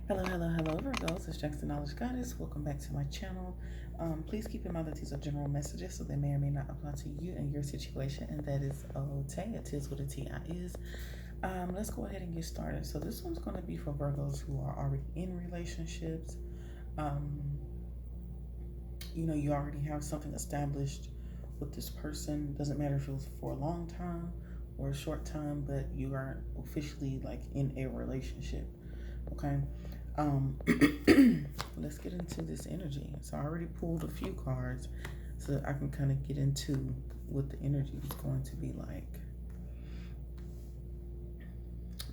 Hello, hello, hello, Virgos. It's JaxDaGoddess. Welcome back to my channel. Please keep in mind that these are general messages, so they may or may not apply to you and your situation, and that is okay. It is what a TI is. Let's go ahead and get started. So this one's going to be for Virgos who are already in relationships. You already have something established with this person. Doesn't matter if it was for a long time or a short time, but you are officially like in a relationship. Okay. Let's get into this energy. So I already pulled a few cards so that I can kind of get into what the energy is going to be like.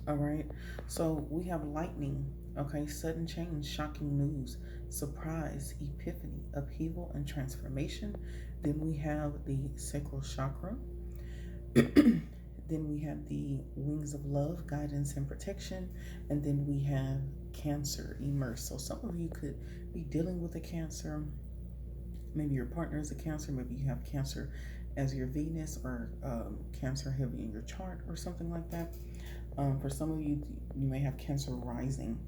All right. So we have lightning. Okay. Sudden change, shocking news, surprise, epiphany, upheaval, and transformation. Then we have the sacral chakra. Then we have the wings of love, guidance and protection. And then we have Cancer, immerse. So some of you could be dealing with a Cancer. Maybe your partner is a Cancer. Maybe you have Cancer as your Venus, or Cancer heavy in your chart or something like that. For some of you, you may have Cancer rising.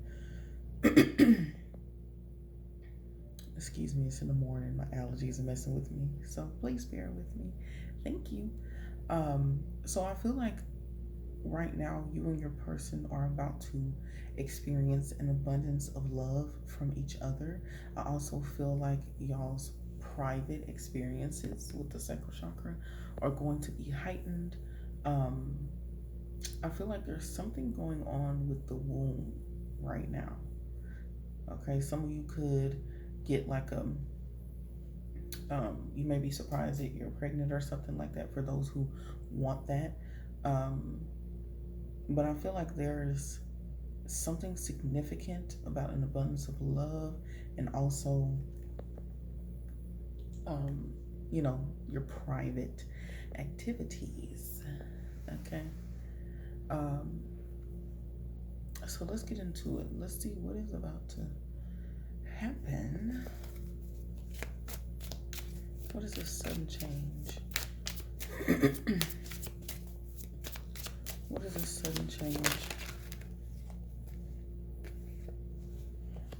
Excuse me, it's in the morning. My allergies are messing with me. So please bear with me. Thank you. So I feel like right now you and your person are about to experience an abundance of love from each other. I also feel like y'all's private experiences with the sacral chakra are going to be heightened. I feel like there's something going on with the womb right now. Okay, some of you could get like you may be surprised that you're pregnant or something like that for those who want that. But I feel like there's something significant about an abundance of love and also, your private activities. Okay. So let's get into it. Let's see what is about to happen. What is this sudden change? What is this sudden change?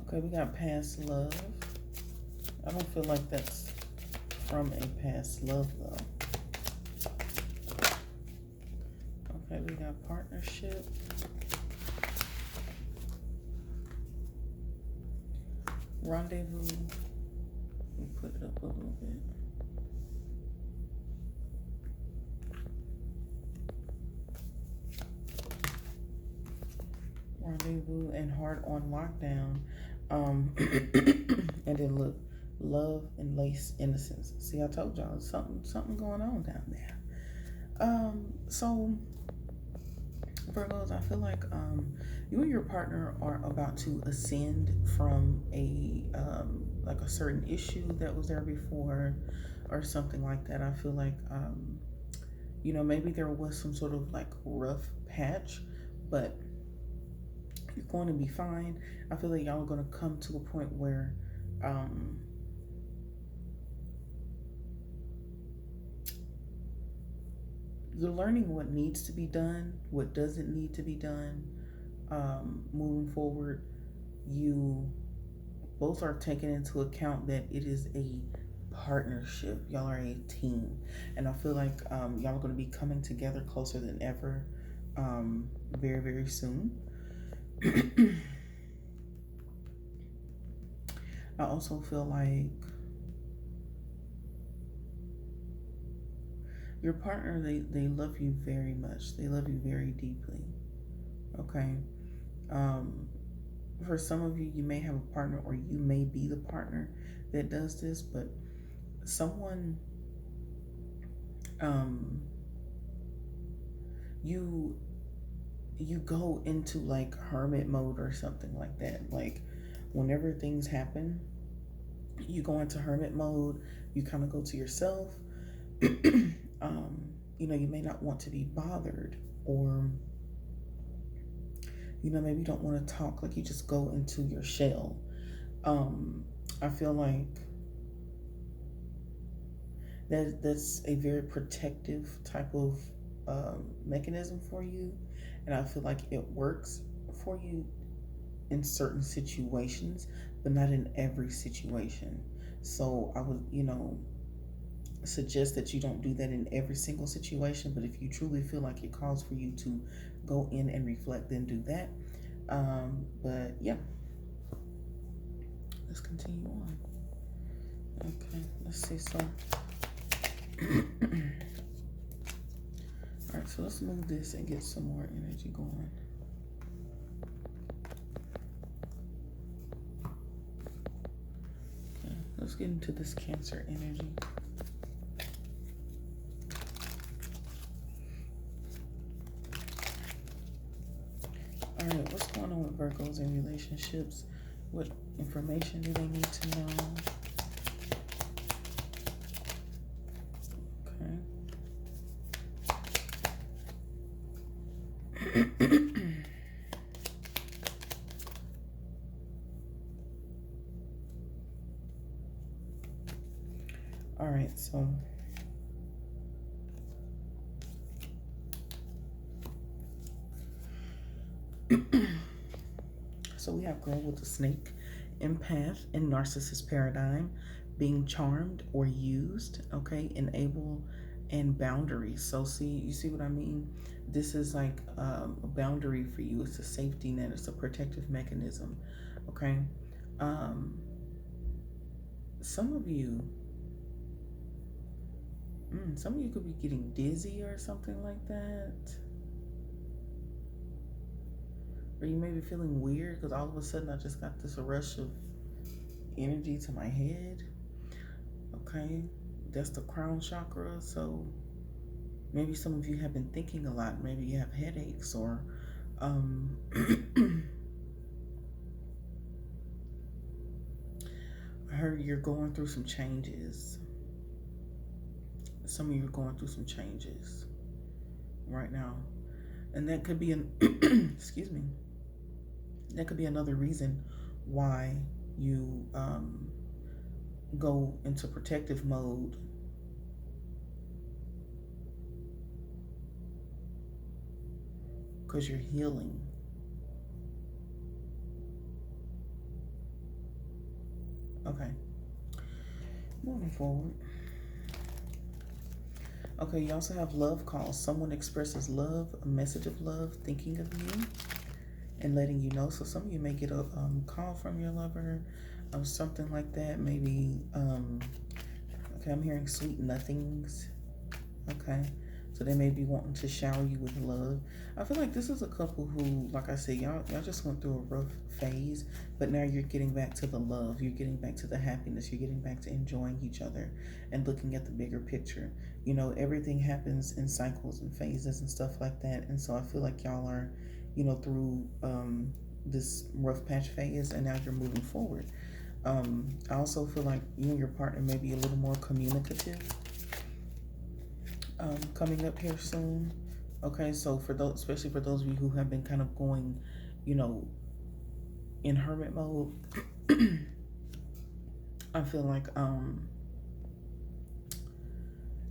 Okay, we got past love. I don't feel like that's from a past love though. Okay, we got partnership. Rendezvous. Let me put it up a little bit. Rendezvous and heart on lockdown. And then look, love and lace innocence. See, I told y'all something going on down there. So Virgos, I feel like you and your partner are about to ascend from a like a certain issue that was there before or something like that. I feel like maybe there was some sort of like rough patch, but you're going to be fine. I feel like y'all are going to come to a point where you're learning what needs to be done, what doesn't need to be done. Moving forward, you both are taking into account that it is a partnership. Y'all are a team. And I feel like y'all are going to be coming together closer than ever very, very soon. I also feel like your partner, they love you very much. They love you very deeply. Okay. For some of you, you may have a partner or you may be the partner that does this, but someone, you go into like hermit mode or something like that. Like whenever things happen, you go into hermit mode, you kind of go to yourself. You may not want to be bothered, or maybe you don't want to talk, like you just go into your shell. I feel like that's a very protective type of mechanism for you, and I feel like it works for you in certain situations, but not in every situation. So I would, suggest that you don't do that in every single situation. But if you truly feel like it calls for you to go in and reflect, then do that. But yeah, let's continue on. Okay, let's see. So, all right, so let's move this and get some more energy going. Okay, let's get into this Cancer energy. All right, what's going on with Virgos in relationships? What information do they need to know? Okay. All right, so so we have Girl with the Snake, Empath, and Narcissist paradigm, being charmed or used, okay, enable, and boundaries. So you see what I mean? This is like a boundary for you. It's a safety net. It's a protective mechanism, okay? Some of you could be getting dizzy or something like that. Or you may be feeling weird because all of a sudden I just got this rush of energy to my head. Okay, that's the crown chakra. So maybe some of you have been thinking a lot. Maybe you have headaches, or I heard you're going through some changes. Some of you are going through some changes right now. And that could be excuse me. That could be another reason why you go into protective mode. Because you're healing. Okay. Moving forward. Okay, you also have love calls. Someone expresses love, a message of love, thinking of you, and letting you know. So some of you may get a call from your lover, something like that. Maybe, okay, I'm hearing sweet nothings. Okay, so they may be wanting to shower you with love. I feel like this is a couple who, like I said, y'all just went through a rough phase, but now you're getting back to the love. You're getting back to the happiness. You're getting back to enjoying each other and looking at the bigger picture. You know, everything happens in cycles and phases and stuff like that. And so I feel like y'all are, through this rough patch phase, and now you're moving forward. I also feel like you and your partner may be a little more communicative coming up here soon. Okay, so for those, especially for those of you who have been kind of going, in hermit mode, I feel like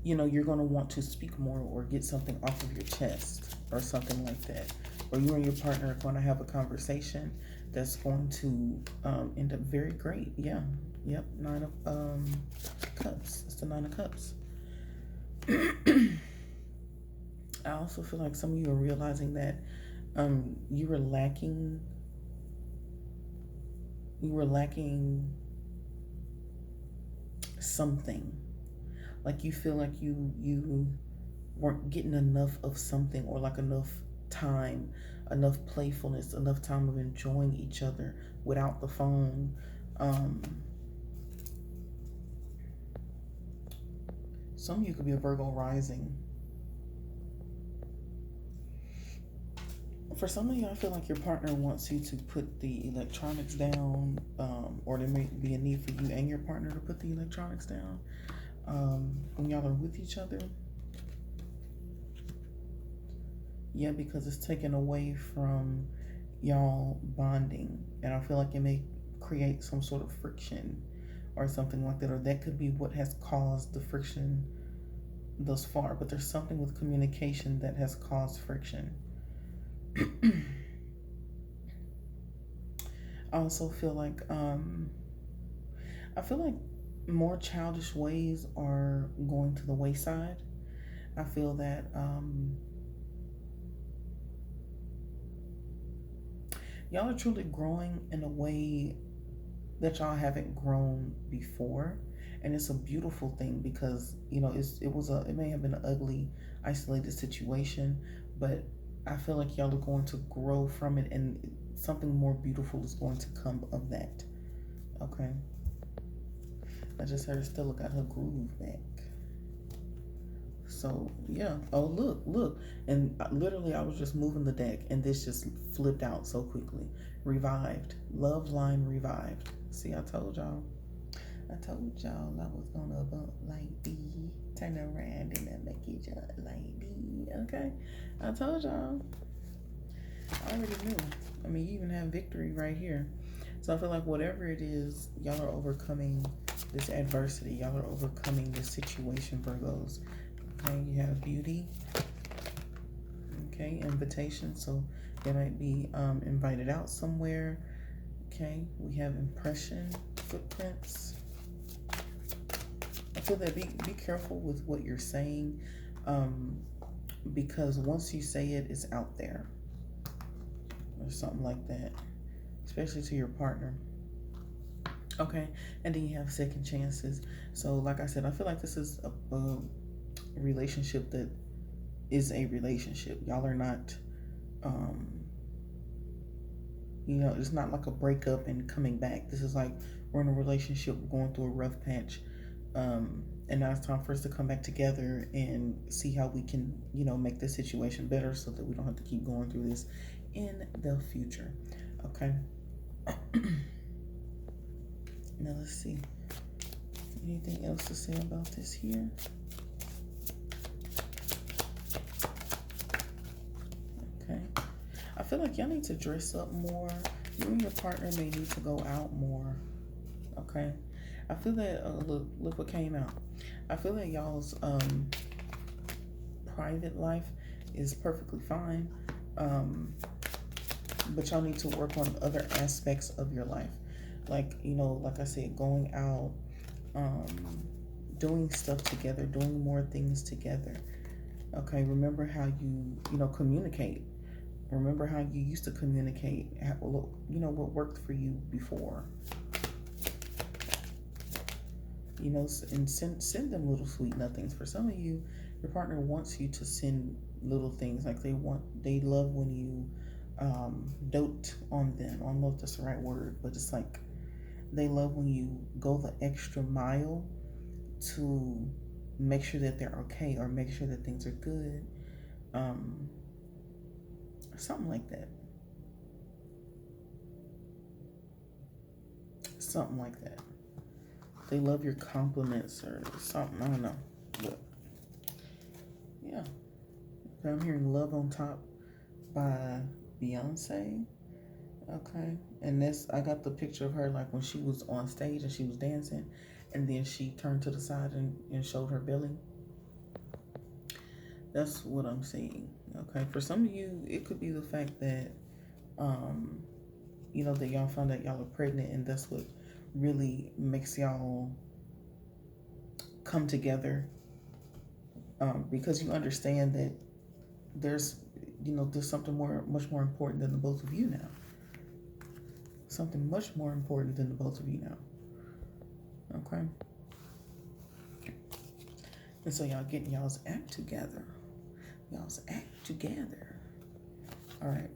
you're going to want to speak more or get something off of your chest or something like that. Or you and your partner are going to have a conversation that's going to end up very great. Yeah. Yep. 9 of Cups. It's the 9 of Cups. I also feel like some of you are realizing that you were lacking something. Like you feel like you weren't getting enough of something, or like enough time, enough playfulness, enough time of enjoying each other without the phone. Some of you could be a Virgo rising. For some of you, I feel like your partner wants you to put the electronics down, or there may be a need for you and your partner to put the electronics down when y'all are with each other. Yeah, because it's taken away from y'all bonding, and I feel like it may create some sort of friction or something like that, or that could be what has caused the friction thus far. But there's something with communication that has caused friction. I also feel like I feel like more childish ways are going to the wayside. I feel that y'all are truly growing in a way that y'all haven't grown before, and it's a beautiful thing because it may have been an ugly, isolated situation, but I feel like y'all are going to grow from it, and something more beautiful is going to come of that. Okay. I just heard Stella got her groove back. So yeah. Oh, look. And literally I was just moving the deck and this just flipped out so quickly. Revived. Love line revived. See, I told y'all I was gonna bump like B. Turn around and then make it jump like B. Okay. I told y'all. I already knew. I mean, you even have victory right here. So I feel like whatever it is, y'all are overcoming this adversity. Y'all are overcoming this situation, Virgos. Okay, you have beauty. Okay, invitation. So they might be invited out somewhere. Okay, we have impression, footprints. I feel that be careful with what you're saying, because once you say it, it's out there or something like that, especially to your partner. Okay, and then you have second chances. So like I said, I feel like this is a relationship that is a relationship. Y'all are not it's not like a breakup and coming back. This is like we're in a relationship, we're going through a rough patch, and now it's time for us to come back together and see how we can make this situation better so that we don't have to keep going through this in the future. Okay. Now let's see. Anything else to say about this here? Okay. I feel like y'all need to dress up more. You and your partner may need to go out more. Okay. I feel that look what came out. I feel that y'all's private life is perfectly fine. But y'all need to work on other aspects of your life. Like, like I said, going out, doing stuff together, doing more things together. Okay, remember how you communicate. Remember how you used to communicate. What worked for you before. And send them little sweet nothings. For some of you, your partner wants you to send little things. Like they love when you dote on them. I don't know if that's the right word, but it's like they love when you go the extra mile to make sure that they're okay or make sure that things are good. Something like that. Something like that. They love your compliments or something. I don't know. But yeah. Okay, I'm hearing Love on Top by Beyonce. Okay. And I got the picture of her like when she was on stage and she was dancing and then she turned to the side and showed her belly. That's what I'm seeing. Okay. For some of you, it could be the fact that that y'all found out y'all are pregnant, and that's what really makes y'all come together, because you understand that there's something much more important than the both of you now. Something much more important than the both of you now. Okay. And so y'all getting y'all's act together. All right.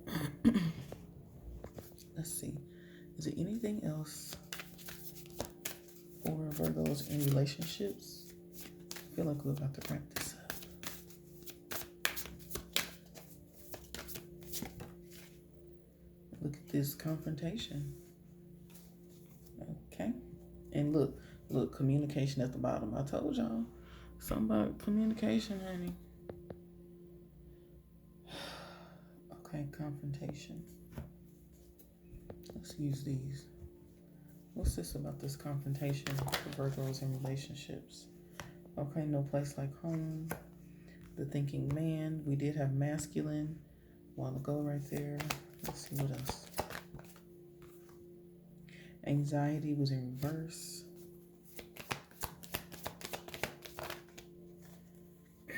Let's see. Is there anything else for Virgos in relationships? I feel like we're about to wrap this up. Look at this confrontation. Okay. And look, communication at the bottom. I told y'all something about communication, honey. Okay, confrontation. Let's use these. What's this about this confrontation for Virgos in relationships? Okay, no place like home. The thinking man. We did have masculine a while ago right there. Let's see what else. Anxiety was in reverse.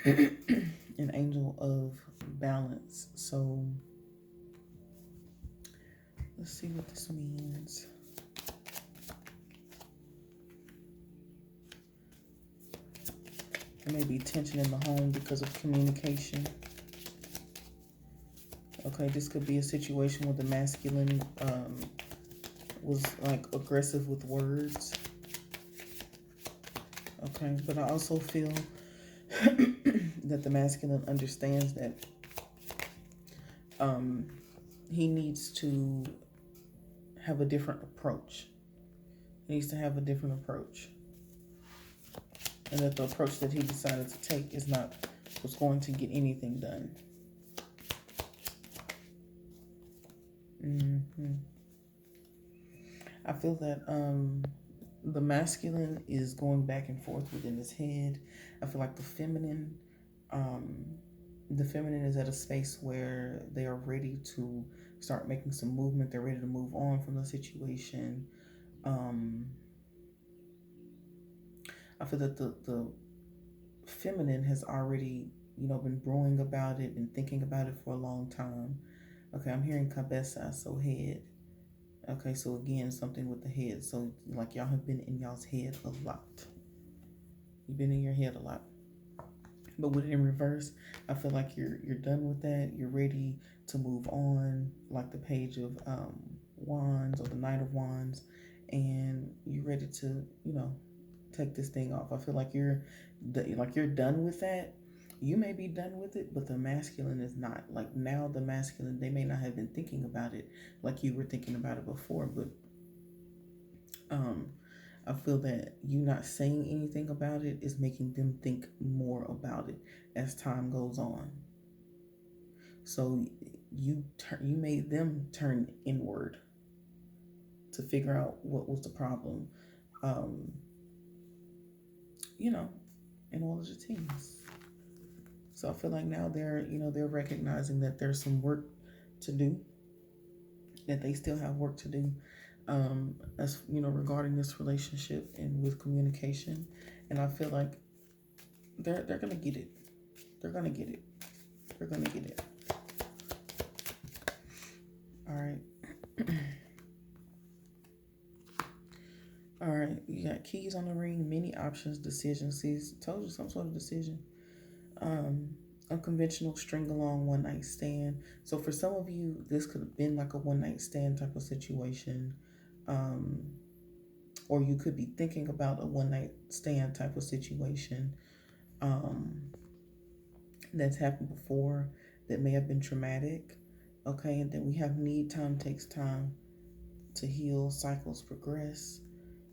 An angel of balance. So let's see what this means. There may be tension in the home because of communication. Okay, this could be a situation where the masculine was like aggressive with words. Okay, but I also feel that the masculine understands that he needs to have a different approach. He needs to have a different approach. And that the approach that he decided to take is not what's going to get anything done. I feel that the masculine is going back and forth within his head. I feel like the feminine is at a space where they are ready to start making some movement. They're ready to move on from the situation. I feel that the feminine has already, been brewing about it, been thinking about it for a long time. Okay, I'm hearing cabeza, so head. Okay, so again, something with the head. So like y'all have been in y'all's head a lot. You've been in your head a lot. But with it in reverse, I feel like you're done with that. You're ready to move on, like the Page of Wands or the Knight of Wands, and you're ready to, take this thing off. I feel like you're done with that. You may be done with it, but the masculine is not. Like now the masculine, they may not have been thinking about it like you were thinking about it before, but I feel that you not saying anything about it is making them think more about it as time goes on. So you made them turn inward to figure out what was the problem. In all of the teams. So I feel like now they're recognizing that there's some work to do, that they still have work to do, as regarding this relationship and with communication. And I feel like they're gonna get it. They're gonna get it. They're gonna get it. All right. All right, you got keys on the ring, many options, decisions. See, told you some sort of decision. Unconventional string along one night stand. So for some of you, this could have been like a one night stand type of situation. Or you could be thinking about a one night stand type of situation that's happened before that may have been traumatic. Okay, and then we have need, time takes time to heal, cycles progress.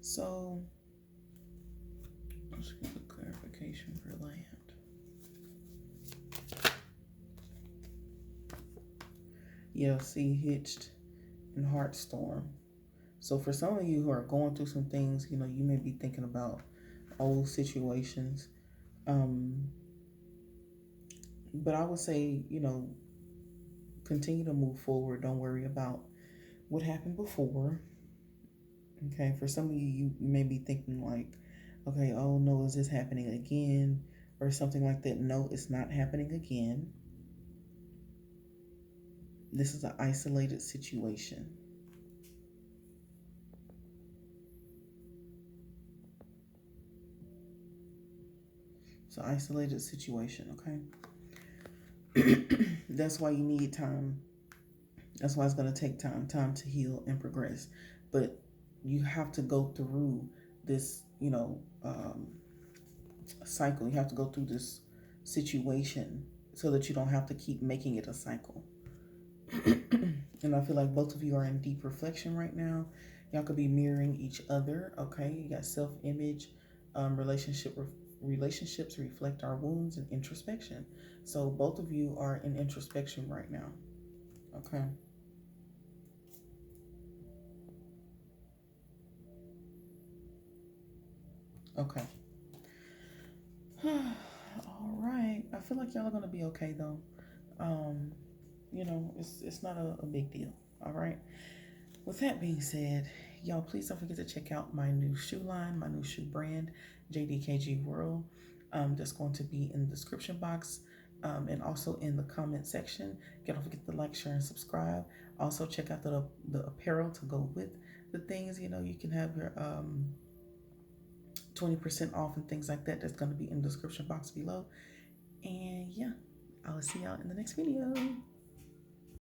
So let's get a clarification for land. Yeah, see, hitched and heartstorm. So for some of you who are going through some things, you may be thinking about old situations. But I would say, continue to move forward. Don't worry about what happened before. Okay, for some of you, you may be thinking like, okay, oh no, is this happening again? Or something like that. No, it's not happening again. This is an isolated situation. It's an isolated situation, okay? That's why you need time. That's why it's going to take time to heal and progress. But you have to go through this, cycle. You have to go through this situation so that you don't have to keep making it a cycle. And I feel like both of you are in deep reflection right now. Y'all could be mirroring each other, okay? You got self-image, relationships reflect our wounds and introspection. So both of you are in introspection right now, okay? Okay. All right. I feel like y'all are gonna be okay though. It's not a big deal. All right. With that being said, y'all, please don't forget to check out my new shoe line, my new shoe brand, JDKGWORLD. That's going to be in the description box, and also in the comment section. Don't forget to like, share, and subscribe. Also, check out the apparel to go with the things. You know, you can have your 20% off and things like that. That's going to be in the description box below. And yeah, I'll see y'all in the next video.